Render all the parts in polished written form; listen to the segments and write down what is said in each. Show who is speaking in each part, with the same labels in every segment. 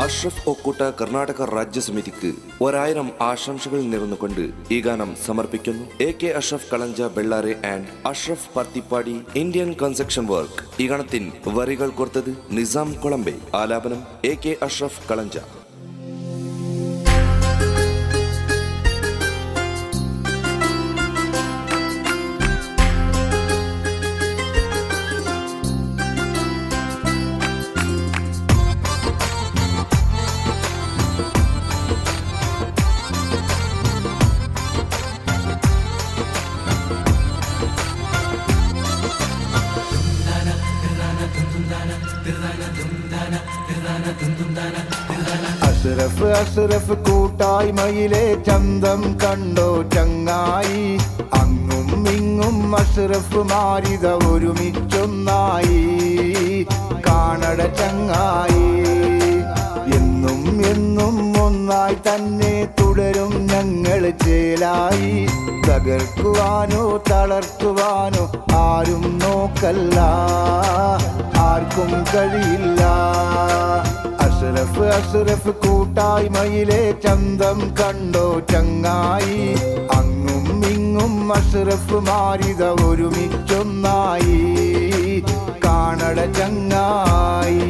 Speaker 1: അഷ്റഫ് ഒക്കൂട്ട കർണാടക രാജ്യസമിതിക്ക് 1000 ആശംസകൾ നേർന്നുകൊണ്ട് ഈ ഗാനം സമർപ്പിക്കുന്നു. AK Ashraf Kalanja Bellare and Ashraf Parthipady Indian construction work. ഈ ഗാനത്തിൻ വരികൾ കൊടുത്തത് നിസാം കൊളംബെ, ആലാപനം AK അഷ്റഫ് കളഞ്ച.
Speaker 2: അഷ്റഫ് കൂട്ടായ്മയിലെ ചന്തം കണ്ടോ ചങ്ങായി, അങ്ങും ഇങ്ങും അഷ്റഫ് മാരിത ഒരുമിച്ചൊന്നായി. കാണട ചങ്ങായി എന്നും എന്നും ഒന്നായി തന്നെ തുടരും ഞങ്ങൾ ചേലായി. തകർക്കുവാനോ തളർത്തുവാനോ ആരും നോക്കല്ല, ആർക്കും കഴിയില്ല. അഷ്റഫ് കൂട്ടായ്മയിലെ ചന്തം കണ്ടോ ചങ്ങായി, അങ്ങും ഇങ്ങും അഷ്റഫ് മാരിത ഒരുമിച്ചൊന്നായി. കാണട ചങ്ങായി.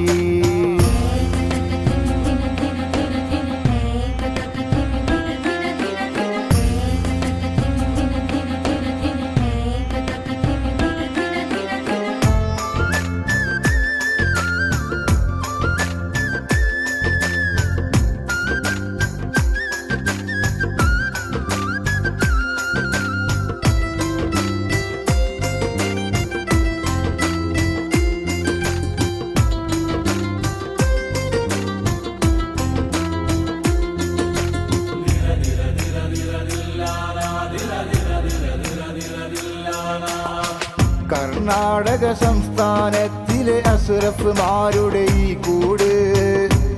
Speaker 2: കർണാടക സംസ്ഥാനത്തിലെ അഷ്റഫുമാരുടെ ഈ കൂട്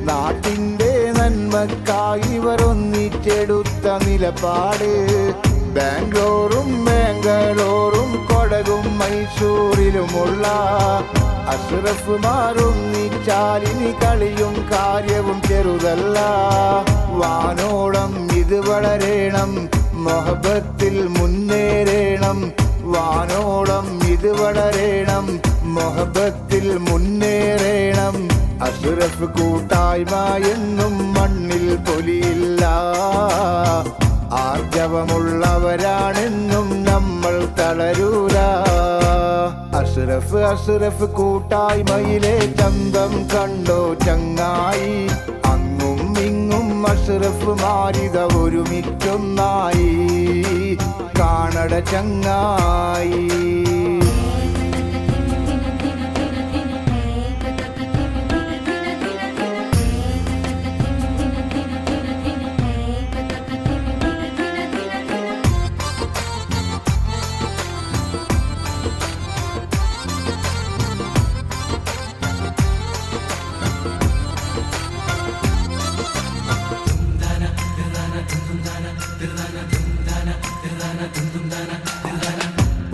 Speaker 2: നാട്ടിന്റെ നന്മക്കായി ഇവർ ഒന്നിച്ചെടുത്ത നിലപാട്. ബാംഗ്ലൂറും കൊടകും മൈസൂരിലുമുള്ള അഷ്റഫുമാരൊന്നിച്ചാലിനി കളിയും കാര്യവും ചെറുതല്ല. വാനോളം ഇത് വളരേണം, മൊഹബത്തിൽ മുന്നേറേണം. വാനോളം ഇത് വളരേണം, മൊഹബത്തിൽ മുന്നേറേണം. അഷ്റഫ് കൂട്ടായ്മ എന്നും മണ്ണിൽ പൊലിയില്ല, ആർജവമുള്ളവരാണെന്നും നമ്മൾ തളരൂല. അഷ്റഫ് കൂട്ടായ്മയിലെ ചന്തം കണ്ടോ ചങ്ങായി, അങ്ങും ഇങ്ങും അഷ്റഫ് മാരിത ഒരുമിച്ചൊന്നായി. കാണട ചങ്ങായി.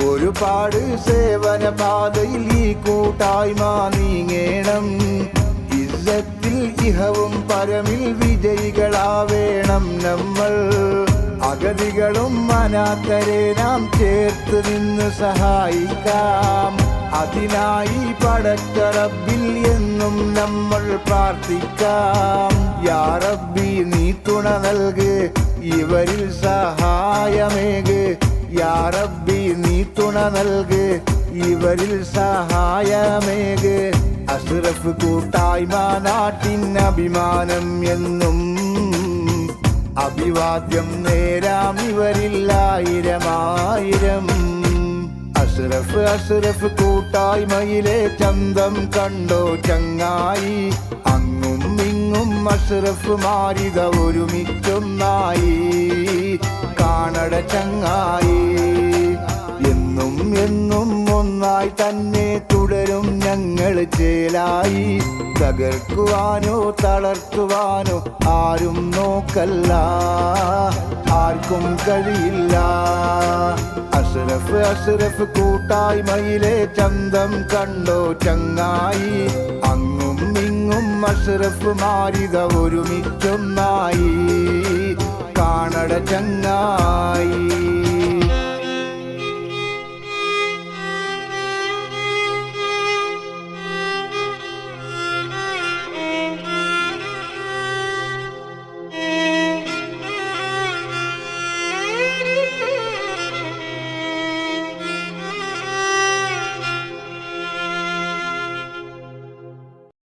Speaker 2: ഒരുപാട് സേവന പാതയിൽ ഈ കൂട്ടായ്മ നീങ്ങേണം. ഇസ്സത്തിൽ ഇഹവും പരമിൽ വിജയികളാവേണം നമ്മൾ. അഗതികളും അനാഥരെ നാം ചേർത്ത് നിന്ന് സഹായിക്കാം. അതിനായി പടച്ച റബ്ബിൽ എന്നും നമ്മൾ പ്രാർത്ഥിക്കാം. യാ റബ്ബി നീ തുണ നൽക്, ഇവരിൽ സഹായമേക്. യാ റബ്ബി നീ തുണ നൽക്, ഇവരിൽ സഹായമേക്. അഷ്റഫ് കൂട്ടായ്മ നാട്ടിൻ അഭിമാനം എന്നും. അഭിവാദ്യം നേരാം ഇവരിൽ 1000 അഷ്റഫ് കൂട്ടായ്മയിലെ ചന്തം കണ്ടോ ചങ്ങായി, അങ്ങും ഇങ്ങും അഷ്റഫ് മാരിത ഒരുമിച്ചൊന്നായി. കാണട ചങ്ങായി. എന്നും എന്നും ഒന്നായി തന്നെ തുടരും ഞങ്ങൾ ചേലായി. തകർക്കുവാനോ തളർത്തുവാനോ ആരും നോക്കല്ല, ആർക്കും കഴിയില്ല. അഷ്റഫ് കൂട്ടായ്മയിലെ ചന്തം കണ്ടോ ചങ്ങായി, അങ്ങും ഇങ്ങും അഷ്റഫ് അഷ്റഫ് മാരിത ഒരുമിച്ചൊന്നായി കാണട ചങ്ങായി.